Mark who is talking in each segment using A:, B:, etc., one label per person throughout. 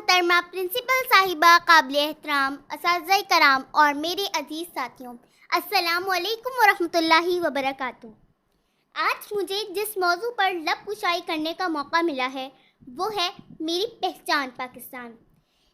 A: محترمہ پرنسپل صاحبہ، قابل احترام اساتذہ کرام اور میرے عزیز ساتھیوں، السلام علیکم ورحمۃ اللہ وبرکاتہ۔ آج مجھے جس موضوع پر لب کشائی کرنے کا موقع ملا ہے وہ ہے میری پہچان پاکستان۔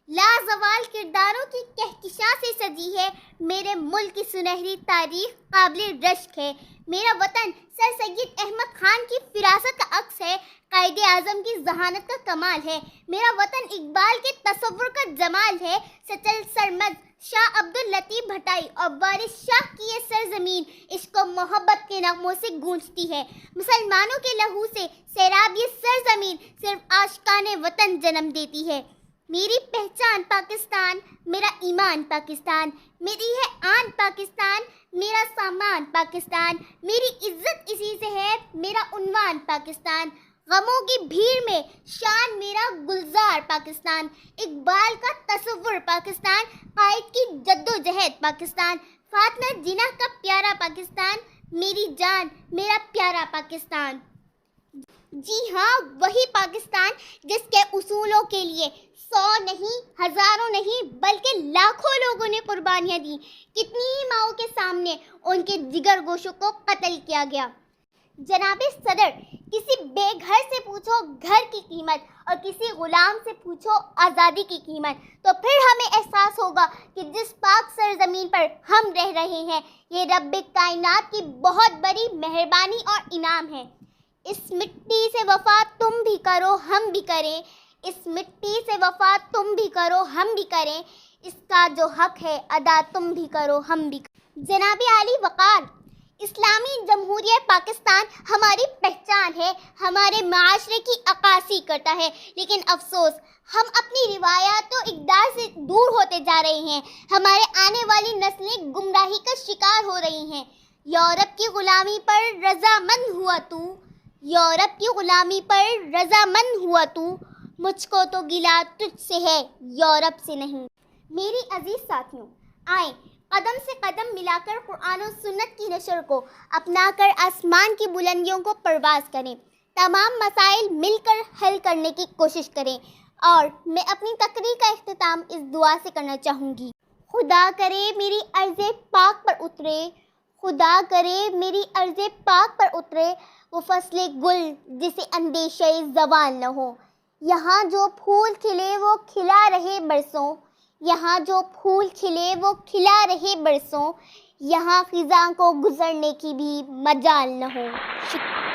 A: لازوال کرداروں کی کہکشاں سے سجی ہے میرے ملک کی سنہری تاریخ، قابل رشک ہے۔ میرا وطن سر سید احمد خان کی فراست کا عکس ہے، قائد اعظم کی ذہانت کا کمال ہے۔ میرا وطن اقبال کے تصور کا جمال ہے۔ سچل سرمد شاہ عبداللطیف بھٹائی اور وارث شاہ کی یہ سرزمین عشق و محبت کے نغموں سے گونجتی ہے۔ مسلمانوں کے لہو سے سیراب یہ سرزمین صرف عاشقان وطن جنم دیتی ہے۔ میری پہچان پاکستان، میرا ایمان پاکستان، میری ہے آن پاکستان، میرا سامان پاکستان، میری عزت اسی سے ہے، میرا عنوان پاکستان۔ غموں کی بھیڑ میں شان میرا گلزار پاکستان، اقبال کا تصور پاکستان، قائد کی جدوجہد پاکستان، فاطمہ جناح کا پیارا پاکستان، میری جان میرا پیارا پاکستان۔ جی ہاں، وہی پاکستان جس کے اصولوں کے لیے 100 نہیں، ہزاروں نہیں بلکہ لاکھوں لوگوں نے قربانیاں دیں۔ کتنی ہی ماؤں کے سامنے ان کے جگر گوشوں کو قتل کیا گیا۔ جناب صدر، کسی بے گھر سے پوچھو گھر کی قیمت اور کسی غلام سے پوچھو آزادی کی قیمت، تو پھر ہمیں احساس ہوگا کہ جس پاک سرزمین پر ہم رہ رہے ہیں یہ رب کائنات کی بہت بڑی مہربانی اور انعام ہے۔ اس مٹی سے وفا تم بھی کرو ہم بھی کریں، اس مٹی سے وفا تم بھی کرو ہم بھی کریں، اس کا جو حق ہے ادا تم بھی کرو ہم بھی کریں۔ جناب عالی وقار، اسلامی جمہوریہ پاکستان ہماری پہچان ہے، ہمارے معاشرے کی عکاسی کرتا ہے، لیکن افسوس ہم اپنی روایات و اقدار سے دور ہوتے جا رہے ہیں۔ ہمارے آنے والی نسلیں گمراہی کا شکار ہو رہی ہیں۔ یورپ کی غلامی پر رضامند ہوا تو، یورپ کی غلامی پر رضامند ہوا تو، مجھ کو تو گلہ تجھ سے ہے یورپ سے نہیں۔ میری عزیز ساتھیوں، آئیں قدم سے قدم ملا کر قرآن و سنت کی نشر کو اپنا کر آسمان کی بلندیوں کو پرواز کریں، تمام مسائل مل کر حل کرنے کی کوشش کریں۔ اور میں اپنی تقریر کا اختتام اس دعا سے کرنا چاہوں گی: خدا کرے میری عرض پاک پر اترے، خدا کرے میری عرض پاک پر اترے وہ فصل گل جسے اندیشہ زوال نہ ہو۔ یہاں جو پھول کھلے وہ کھلا رہے برسوں، یہاں جو پھول کھلے وہ کھلا رہے برسوں، یہاں خزاں کو گزرنے کی بھی مجال نہ ہو۔ شکریہ۔